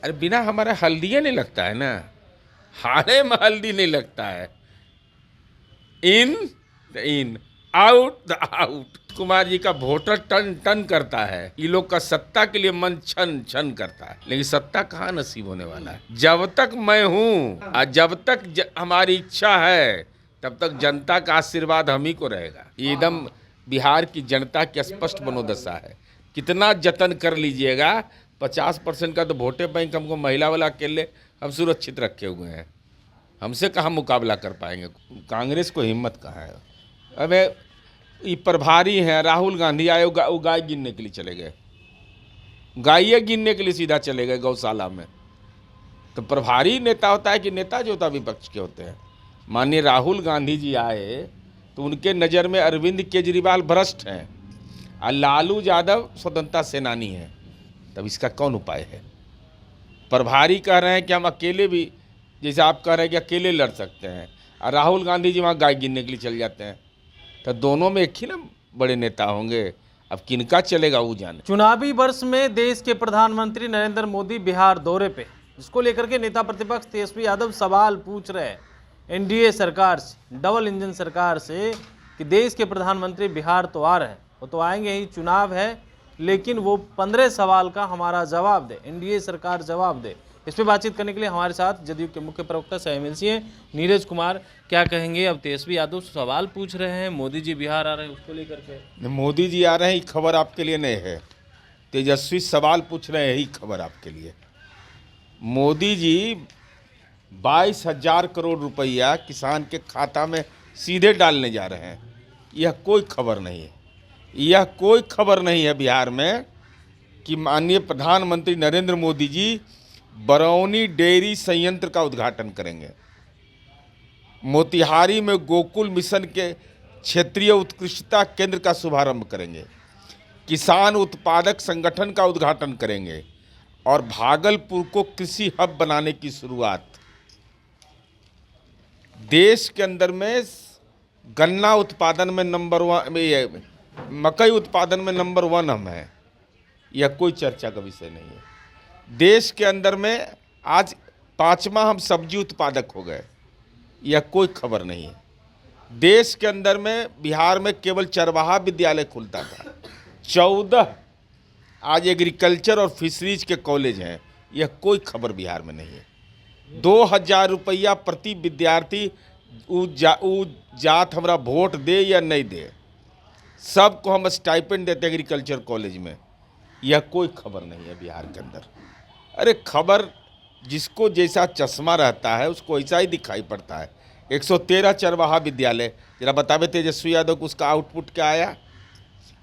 अरे बिना हमारा हल्दी नहीं लगता है ना, हारे में हल्दी नहीं लगता है। In the in, out the out. Kumar ji का वोटर टन टन करता है, ये लोग का सत्ता के लिए मन छन छन करता है, लेकिन सत्ता कहाँ नसीब होने वाला है। जब तक मैं हूँ और जब तक हमारी इच्छा है, तब तक जनता का आशीर्वाद हम ही को रहेगा। ये एकदम बिहार की जनता की स्पष्ट मनोदशा है। कितना जतन कर लीजिएगा, 50% का तो वोटे बैंक हमको महिला वाला अकेले हम सुरक्षित रखे हुए हैं। हमसे कहाँ मुकाबला कर पाएंगे, कांग्रेस को हिम्मत कहाँ है। अबे ये प्रभारी हैं राहुल गांधी, आए वो गाय गिनने के लिए चले गए, गायें गिनने के लिए सीधा चले गए गौशाला में। तो प्रभारी नेता होता है कि नेता जो होता है विपक्ष के होते हैं। माननीय राहुल गांधी जी आए तो उनके नज़र में अरविंद केजरीवाल भ्रष्ट हैं और लालू यादव स्वतंत्रता सेनानी हैं। तब इसका कौन उपाय है। प्रभारी कह रहे हैं कि हम अकेले भी, जैसे आप कह रहे हैं कि अकेले लड़ सकते हैं, और राहुल गांधी जी वहाँ गाय गिनने के लिए चल जाते हैं। तो दोनों में एक ही ना बड़े नेता होंगे। अब किनका चलेगा वो जाने। चुनावी वर्ष में देश के प्रधानमंत्री नरेंद्र मोदी बिहार दौरे पे, जिसको लेकर के नेता प्रतिपक्ष तेजस्वी यादव सवाल पूछ रहे हैं एनडीए सरकार से, डबल इंजन सरकार से, कि देश के प्रधानमंत्री बिहार तो आ रहे हैं, वो तो आएंगे ही, चुनाव है, लेकिन वो 15 सवाल का हमारा जवाब दे, एनडीए सरकार जवाब दे। इस पर बातचीत करने के लिए हमारे साथ जदयू के मुख्य प्रवक्ता सह एमएलसी हैं नीरज कुमार। क्या कहेंगे, अब तेजस्वी यादव सवाल पूछ रहे हैं, मोदी जी बिहार आ रहे हैं, उसको लेकर के? मोदी जी आ रहे हैं, खबर आपके लिए नहीं है। तेजस्वी सवाल पूछ रहे हैं, यही खबर आपके लिए। मोदी जी 22,000 करोड़ रुपया किसान के खाता में सीधे डालने जा रहे हैं। यह कोई खबर नहीं है, यह कोई खबर नहीं है बिहार में कि माननीय प्रधानमंत्री नरेंद्र मोदी जी बरौनी डेयरी संयंत्र का उद्घाटन करेंगे, मोतिहारी में गोकुल मिशन के क्षेत्रीय उत्कृष्टता केंद्र का शुभारंभ करेंगे, किसान उत्पादक संगठन का उद्घाटन करेंगे और भागलपुर को कृषि हब बनाने की शुरुआत। देश के अंदर में गन्ना उत्पादन में नंबर 1, मकई उत्पादन में नंबर 1 हम हैं। यह कोई चर्चा का विषय नहीं है। देश के अंदर में आज 5वां हम सब्जी उत्पादक हो गए, यह कोई खबर नहीं है। देश के अंदर में बिहार में केवल चरवाहा विद्यालय खुलता था, 14 आज एग्रीकल्चर और फिशरीज के कॉलेज हैं, यह कोई खबर बिहार में नहीं है। 2,000 रुपया प्रति विद्यार्थी, उ जात हमरा वोट दे या नहीं दे, सबको हम स्टाइपेंड देते एग्रीकल्चर कॉलेज में, यह कोई खबर नहीं है बिहार के अंदर। अरे खबर जिसको जैसा चश्मा रहता है उसको ऐसा ही दिखाई पड़ता है। 113 चरवाहा विद्यालय, जरा बतावे तेजस्वी यादव को उसका आउटपुट क्या आया।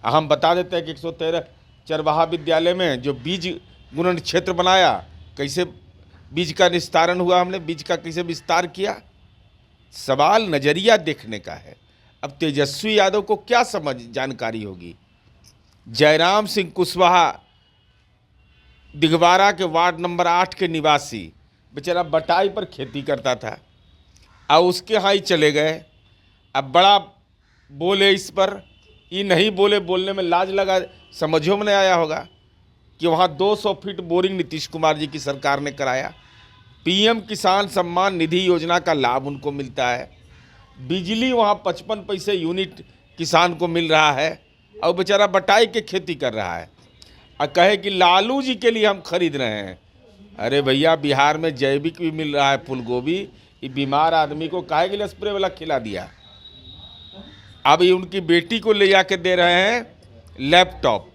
हम बता देते हैं कि 113 चरवाहा विद्यालय में जो बीज गुणन क्षेत्र बनाया, कैसे बीज का निस्तारण हुआ, हमने बीज का कैसे विस्तार किया। सवाल नज़रिया देखने का है। अब तेजस्वी यादव को क्या समझ जानकारी होगी। जयराम सिंह कुशवाहा दिघवारा के वार्ड नंबर 8 के निवासी, बेचारा बटाई पर खेती करता था, अब उसके यहाँ ही चले गए। अब बड़ा बोले इस पर, ये नहीं बोले, बोलने में लाज लगा, समझो में नहीं आया होगा कि वहाँ 200 फीट बोरिंग नीतीश कुमार जी की सरकार ने कराया। पीएम किसान सम्मान निधि योजना का लाभ उनको मिलता है। बिजली वहाँ 55 पैसे यूनिट किसान को मिल रहा है, और बेचारा बटाई के खेती कर रहा है और कहे कि लालू जी के लिए हम खरीद रहे हैं। अरे भैया, बिहार में जैविक भी मिल रहा है फूल गोभी, ये बीमार आदमी को काहे के लिए स्प्रे वाला खिला दिया। अब ये उनकी बेटी को ले जाके दे रहे हैं लैपटॉप,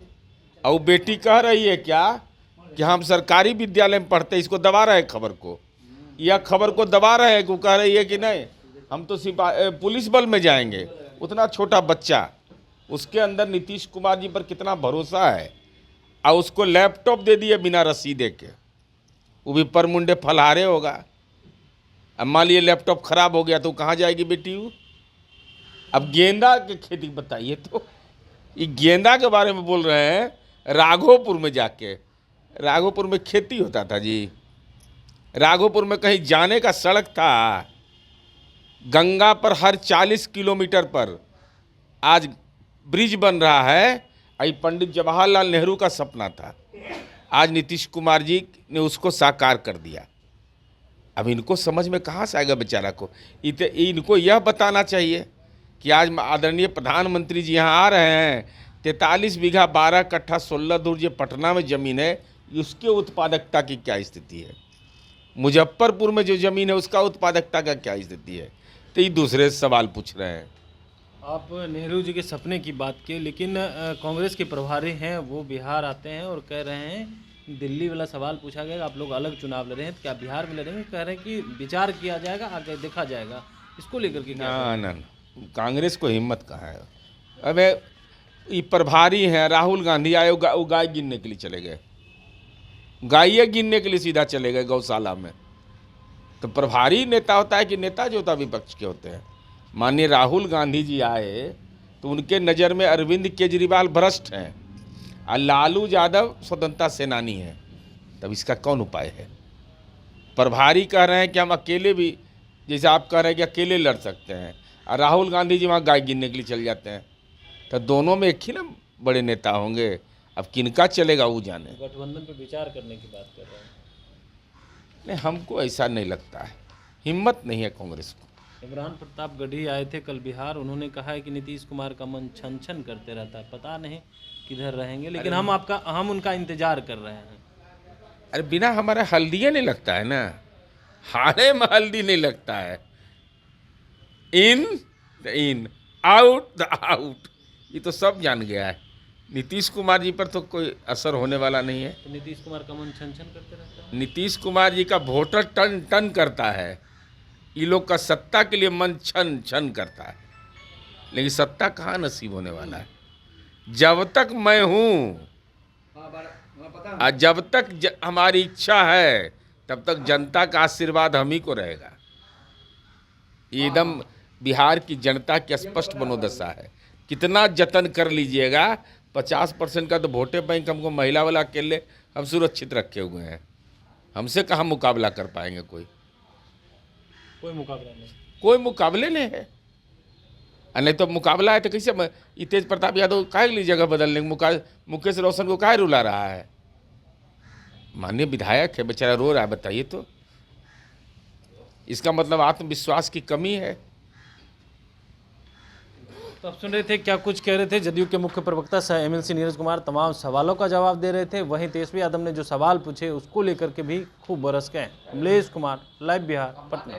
और बेटी कह रही है क्या कि हम सरकारी विद्यालय में पढ़ते, इसको दबा रहे हैं खबर को, यह खबर को दबा रहे हैं। वो कह रही है कि नहीं हम तो पुलिस बल में जाएंगे। उतना छोटा बच्चा, उसके अंदर नीतीश कुमार जी पर कितना भरोसा है, और उसको लैपटॉप दे दिए बिना रसीदे के, वो भी पर मुंडे फलहारे होगा। अब मान लीजिए लैपटॉप खराब हो गया तो कहाँ जाएगी बेटी वो। अब गेंदा की खेती बताइए, तो ये गेंदा के बारे में बोल रहे हैं राघोपुर में जाके। राघोपुर में खेती होता था जी, राघोपुर में कहीं जाने का सड़क था। गंगा पर हर 40 किलोमीटर पर आज ब्रिज बन रहा है। आई पंडित जवाहरलाल नेहरू का सपना था। आज नीतीश कुमार जी ने उसको साकार कर दिया। अब इनको समझ में कहाँ से आएगा बेचारा को। इनको यह बताना चाहिए कि आज आदरणीय प्रधानमंत्री जी यहाँ आ रहे हैं, 43 बीघा 12 कट्ठा 16 दूर जो पटना में ज़मीन है, उसके उत्पादकता की क्या स्थिति है, मुजफ्फरपुर में जो ज़मीन है उसका उत्पादकता का क्या स्थिति है। तो ये दूसरे सवाल पूछ रहे हैं। आप नेहरू जी के सपने की बात की, लेकिन कांग्रेस के प्रभारी हैं वो बिहार आते हैं और कह रहे हैं, दिल्ली वाला सवाल पूछा गया, आप लोग अलग चुनाव लड़ रहे हैं तो क्या बिहार में लड़ेंगे, कह रहे हैं कि विचार किया जाएगा, आगे देखा जाएगा। इसको लेकर के क्या ना, कांग्रेस को हिम्मत कहाँ है। अबे ये प्रभारी हैं, राहुल गांधी आए, वो गाय गिनने के लिए चले गए, गायें गिनने के लिए सीधा चले गए गौशाला में। तो प्रभारी नेता होता है कि नेता जो होता विपक्ष के होते हैं। माननीय राहुल गांधी जी आए तो उनके नज़र में अरविंद केजरीवाल भ्रष्ट हैं और लालू यादव स्वतंत्रता सेनानी हैं। तब इसका कौन उपाय है। प्रभारी कह रहे हैं कि हम अकेले भी, जैसे आप कह रहे हैं कि अकेले लड़ सकते हैं, और राहुल गांधी जी वहाँ गाय गिनने के लिए चल जाते हैं। तो दोनों में एक ही ना बड़े नेता होंगे। अब किनका चलेगा वो जाने। गठबंधन पे विचार करने की बात कर रहे हैं। नहीं, हमको ऐसा नहीं लगता है, हिम्मत नहीं है कांग्रेस को। इमरान प्रताप गढ़ी आए थे कल बिहार, उन्होंने कहा है कि नीतीश कुमार का मन छन छन करते रहता है, पता नहीं किधर रहेंगे, लेकिन हम उनका इंतजार कर रहे हैं। अरे बिना हमारा हल्दी नहीं लगता है ना, हारे में हल्दी नहीं लगता है। इन आउट आउट, ये तो सब जान गया है। नीतीश कुमार जी पर तो कोई असर होने वाला नहीं है। तो नीतीश कुमार का मन छन छन करते रहता है। नीतीश कुमार जी का वोटर टन टन करता है, ये लोग का सत्ता के लिए मन छन छन करता है, लेकिन सत्ता कहाँ नसीब होने वाला है। जब तक मैं हूँ और जब तक हमारी इच्छा है, तब तक जनता का आशीर्वाद हम ही को रहेगा। ये एकदम बिहार की जनता की स्पष्ट मनोदशा है। कितना जतन कर लीजिएगा, 50% का तो वोटे बैंक हमको महिला वाला अकेले हम सुरक्षित रखे हुए हैं। हमसे कहाँ मुकाबला कर पाएंगे कोई मुकाबला नहीं, कोई मुकाबले नहीं है। नहीं तो मुकाबला है तो कैसे ये तेज प्रताप यादव काहे के लिए जगह बदलने, मुकेश रोशन को काहे रुला रहा है। माननीय विधायक है, बेचारा रो रहा है, बताइए तो। इसका मतलब आत्मविश्वास की कमी है। तो आप सुन रहे थे क्या कुछ कह रहे थे जदयू के मुख्य प्रवक्ता सह एमएलसी नीरज कुमार, तमाम सवालों का जवाब दे रहे थे। वहीं तेजस्वी यादव ने जो सवाल पूछे उसको लेकर के भी खूब बरस गए। अमलेश कुमार, लाइव बिहार, पटना।